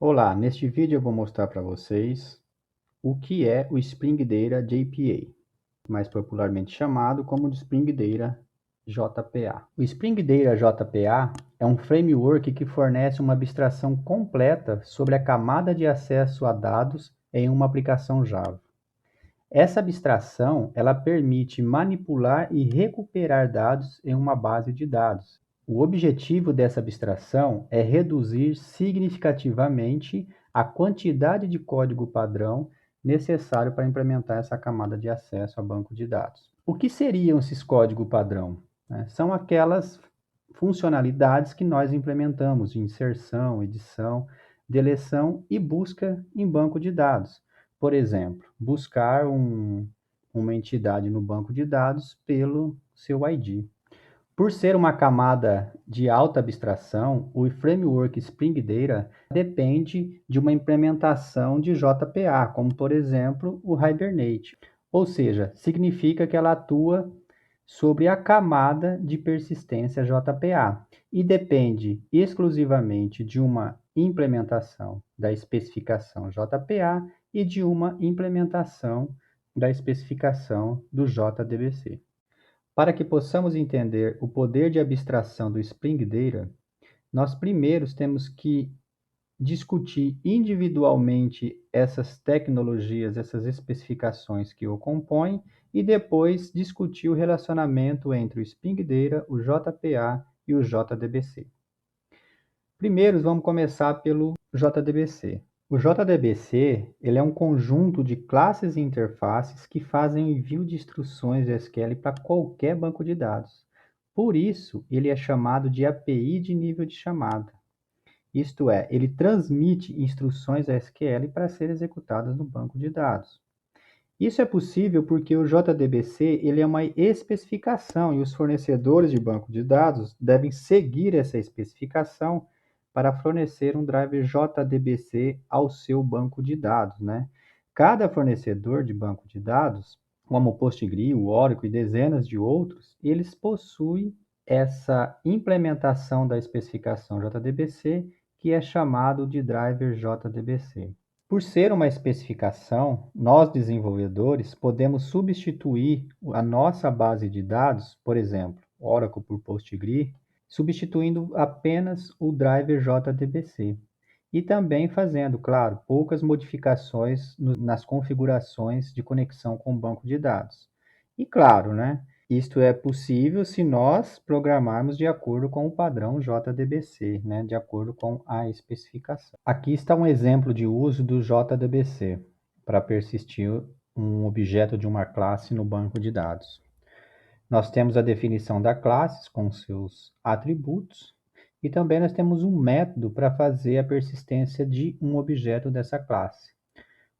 Olá, neste vídeo eu vou mostrar para vocês o que é o Spring Data JPA, mais popularmente chamado como de Spring Data JPA. O Spring Data JPA é um framework que fornece uma abstração completa sobre a camada de acesso a dados em uma aplicação Java. Essa abstração, ela permite manipular e recuperar dados em uma base de dados. O objetivo dessa abstração é reduzir significativamente a quantidade de código padrão necessário para implementar essa camada de acesso a banco de dados. O que seriam esses código padrão? São aquelas funcionalidades que nós implementamos de inserção, edição, deleção e busca em banco de dados. Por exemplo, buscar uma entidade no banco de dados pelo seu ID. Por ser uma camada de alta abstração, o framework Spring Data depende de uma implementação de JPA, como por exemplo o Hibernate. Ou seja, significa que ela atua sobre a camada de persistência JPA e depende exclusivamente de uma implementação da especificação JPA e de uma implementação da especificação do JDBC. Para que possamos entender o poder de abstração do Spring Data, nós primeiro temos que discutir individualmente essas tecnologias, essas especificações que o compõem, e depois discutir o relacionamento entre o Spring Data, o JPA e o JDBC. Primeiro, vamos começar pelo JDBC. O JDBC ele é um conjunto de classes e interfaces que fazem envio de instruções SQL para qualquer banco de dados. Por isso, ele é chamado de API de nível de chamada. Isto é, ele transmite instruções SQL para serem executadas no banco de dados. Isso é possível porque o JDBC ele é uma especificação e os fornecedores de banco de dados devem seguir essa especificação para fornecer um driver JDBC ao seu banco de dados, né? Cada fornecedor de banco de dados, como o Postgre, o Oracle e dezenas de outros, eles possuem essa implementação da especificação JDBC, que é chamado de driver JDBC. Por ser uma especificação, nós desenvolvedores podemos substituir a nossa base de dados, por exemplo, Oracle por Postgre, substituindo apenas o driver JDBC e também fazendo, claro, poucas modificações nas configurações de conexão com o banco de dados. E claro, né, isto é possível se nós programarmos de acordo com o padrão JDBC, né, de acordo com a especificação. Aqui está um exemplo de uso do JDBC para persistir um objeto de uma classe no banco de dados. Nós temos a definição da classe com seus atributos e também nós temos um método para fazer a persistência de um objeto dessa classe.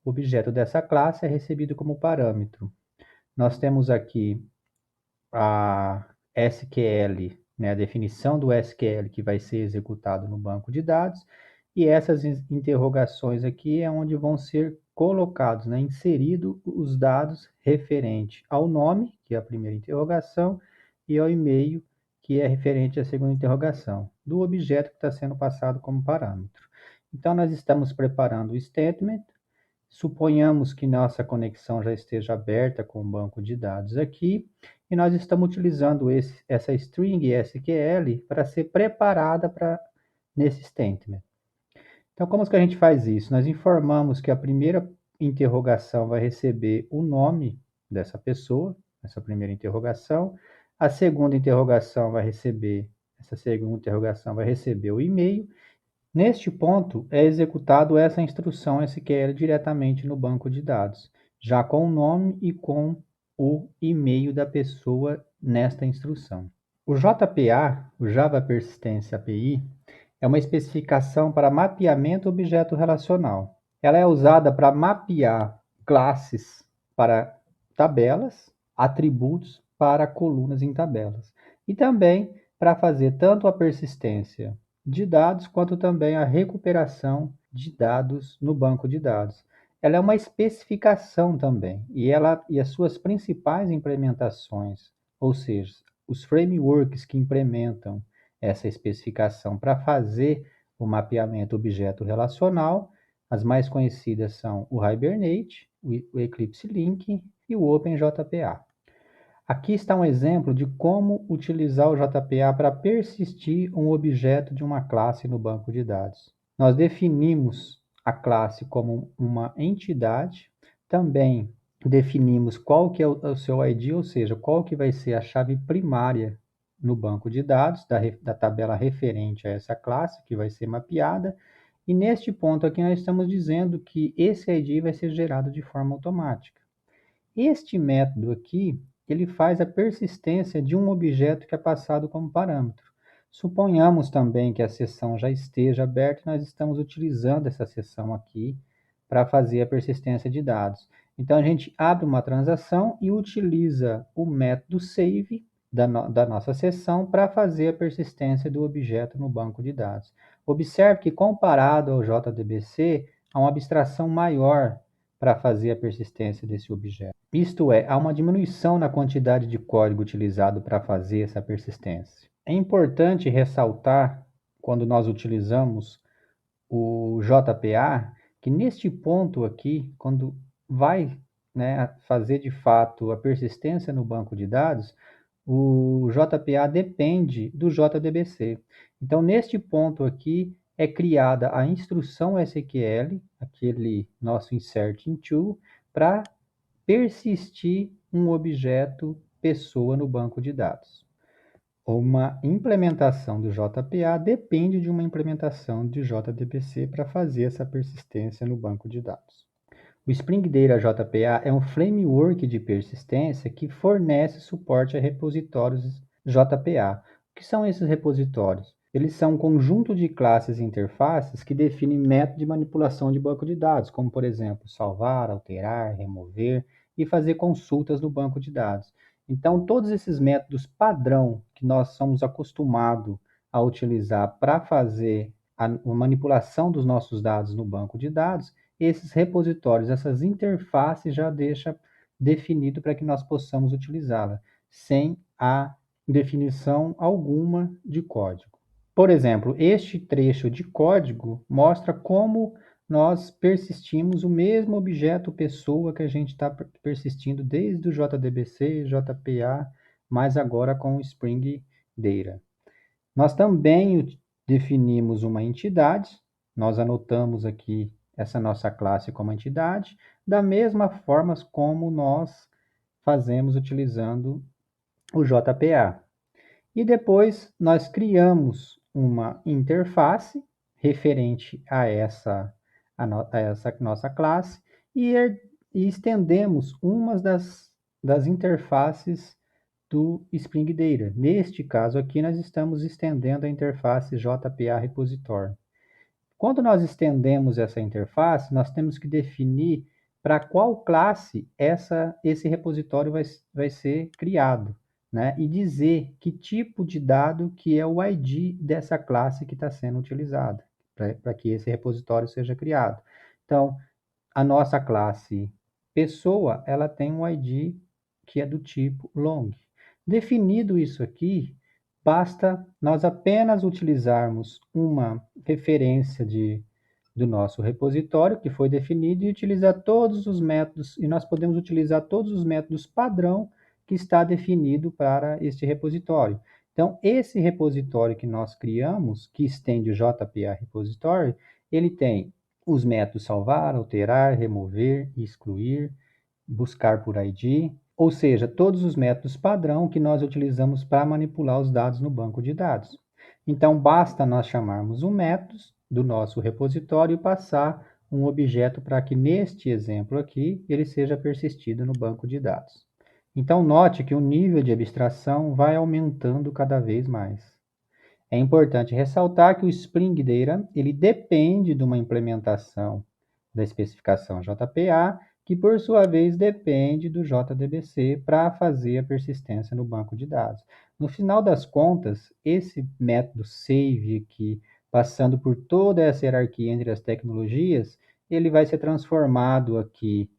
O objeto dessa classe é recebido como parâmetro. Nós temos aqui a SQL, né, a definição do SQL que vai ser executado no banco de dados, e essas interrogações aqui é onde vão ser colocados, né, inseridos os dados referente ao nome, que é a primeira interrogação, e ao e-mail, que é referente à segunda interrogação, do objeto que está sendo passado como parâmetro. Então, nós estamos preparando o statement. Suponhamos que nossa conexão já esteja aberta com o banco de dados aqui, e nós estamos utilizando essa string SQL para ser preparada nesse statement. Então, como que a gente faz isso? Nós informamos que a primeira interrogação vai receber o nome dessa pessoa, essa primeira interrogação, a segunda interrogação vai receber, essa segunda interrogação vai receber o e-mail. Neste ponto, é executado essa instrução SQL diretamente no banco de dados, já com o nome e com o e-mail da pessoa nesta instrução. O JPA, o Java Persistence API, é uma especificação para mapeamento objeto relacional. Ela é usada para mapear classes para tabelas, atributos para colunas em tabelas, e também para fazer tanto a persistência de dados, quanto também a recuperação de dados no banco de dados. Ela é uma especificação também, e as suas principais implementações, ou seja, os frameworks que implementam essa especificação para fazer o mapeamento objeto relacional. As mais conhecidas são o Hibernate, o Eclipse Link e o OpenJPA. Aqui está um exemplo de como utilizar o JPA para persistir um objeto de uma classe no banco de dados. Nós definimos a classe como uma entidade, também definimos qual que é o seu ID, ou seja, qual que vai ser a chave primária no banco de dados, da tabela referente a essa classe, que vai ser mapeada, e neste ponto aqui nós estamos dizendo que esse ID vai ser gerado de forma automática. Este método aqui, ele faz a persistência de um objeto que é passado como parâmetro. Suponhamos também que a sessão já esteja aberta e nós estamos utilizando essa sessão aqui para fazer a persistência de dados. Então, a gente abre uma transação e utiliza o método save da nossa sessão para fazer a persistência do objeto no banco de dados. Observe que, comparado ao JDBC, há uma abstração maior para fazer a persistência desse objeto. Isto é, há uma diminuição na quantidade de código utilizado para fazer essa persistência. É importante ressaltar, quando nós utilizamos o JPA, que neste ponto aqui, quando vai, né, fazer de fato a persistência no banco de dados, o JPA depende do JDBC. Então, neste ponto aqui, é criada a instrução SQL, aquele nosso insert into, para persistir um objeto pessoa no banco de dados. Uma implementação do JPA depende de uma implementação de JDBC para fazer essa persistência no banco de dados. O Spring Data JPA é um framework de persistência que fornece suporte a repositórios JPA. O que são esses repositórios? Eles são um conjunto de classes e interfaces que definem métodos de manipulação de banco de dados, como, por exemplo, salvar, alterar, remover e fazer consultas no banco de dados. Então, todos esses métodos padrão que nós somos acostumados a utilizar para fazer a manipulação dos nossos dados no banco de dados, esses repositórios, essas interfaces já deixa definido para que nós possamos utilizá-la, sem a definição alguma de código. Por exemplo, este trecho de código mostra como nós persistimos o mesmo objeto pessoa que a gente está persistindo desde o JDBC, JPA, mas agora com o Spring Data. Nós também definimos uma entidade, nós anotamos aqui essa nossa classe como entidade, da mesma forma como nós fazemos utilizando o JPA. E depois nós criamos uma interface referente a essa nossa classe e estendemos uma das interfaces do Spring Data. Neste caso aqui, nós estamos estendendo a interface JPA Repository. Quando nós estendemos essa interface, nós temos que definir para qual classe esse repositório vai ser criado, né? E dizer que tipo de dado que é o ID dessa classe que está sendo utilizada, para que esse repositório seja criado. Então, a nossa classe pessoa, ela tem um ID que é do tipo long. Definido isso aqui, basta nós apenas utilizarmos uma referência do nosso repositório que foi definido e utilizar todos os métodos, e nós podemos utilizar todos os métodos padrão que está definido para este repositório. Então, esse repositório que nós criamos, que estende o JPA Repository, ele tem os métodos salvar, alterar, remover, excluir, buscar por ID, ou seja, todos os métodos padrão que nós utilizamos para manipular os dados no banco de dados. Então, basta nós chamarmos um método do nosso repositório e passar um objeto para que, neste exemplo aqui, ele seja persistido no banco de dados. Então, note que o nível de abstração vai aumentando cada vez mais. É importante ressaltar que o Spring Data ele depende de uma implementação da especificação JPA, que por sua vez depende do JDBC para fazer a persistência no banco de dados. No final das contas, esse método save aqui, passando por toda essa hierarquia entre as tecnologias, ele vai ser transformado aqui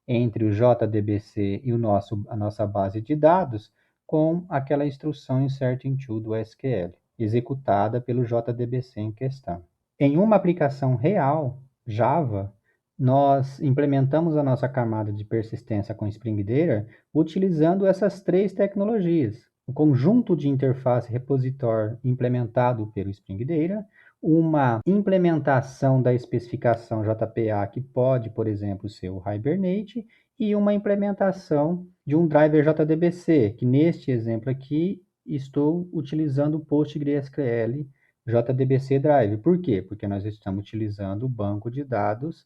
entre o JDBC e a nossa base de dados com aquela instrução insert into do SQL, executada pelo JDBC em questão. Em uma aplicação real, Java, nós implementamos a nossa camada de persistência com Spring Data utilizando essas três tecnologias. O conjunto de interface repositor implementado pelo Spring Data, uma implementação da especificação JPA que pode, por exemplo, ser o Hibernate, e uma implementação de um driver JDBC, que neste exemplo aqui estou utilizando o PostgreSQL JDBC Drive. Por quê? Porque nós estamos utilizando o banco de dados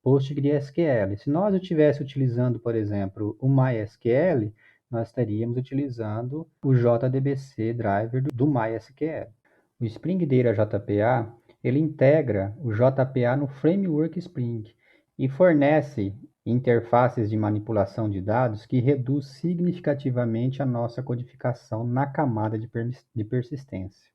PostgreSQL. Se nós estivéssemos utilizando, por exemplo, o MySQL, nós estaríamos utilizando o JDBC Driver do MySQL. O Spring Data JPA, ele integra o JPA no Framework Spring e fornece interfaces de manipulação de dados que reduz significativamente a nossa codificação na camada de persistência.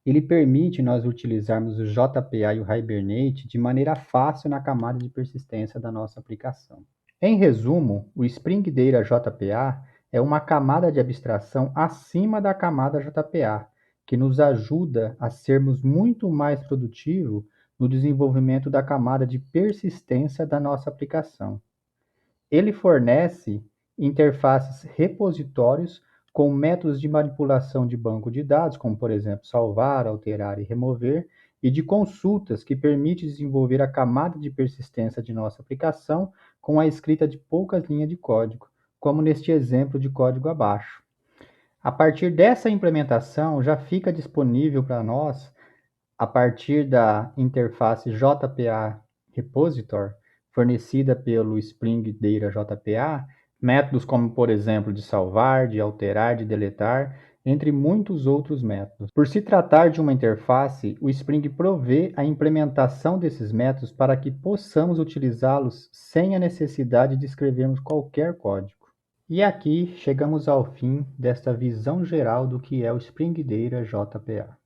Ele permite nós utilizarmos o JPA e o Hibernate de maneira fácil na camada de persistência da nossa aplicação. Em resumo, o Spring Data JPA é uma camada de abstração acima da camada JPA, que nos ajuda a sermos muito mais produtivos no desenvolvimento da camada de persistência da nossa aplicação. Ele fornece interfaces repositórios com métodos de manipulação de banco de dados, como, por exemplo, salvar, alterar e remover, e de consultas que permite desenvolver a camada de persistência de nossa aplicação com a escrita de poucas linhas de código, como neste exemplo de código abaixo. A partir dessa implementação, já fica disponível para nós, a partir da interface JPA Repositor, fornecida pelo Spring Data JPA, métodos como, por exemplo, de salvar, de alterar, de deletar, entre muitos outros métodos. Por se tratar de uma interface, o Spring provê a implementação desses métodos para que possamos utilizá-los sem a necessidade de escrevermos qualquer código. E aqui chegamos ao fim desta visão geral do que é o Spring Data JPA.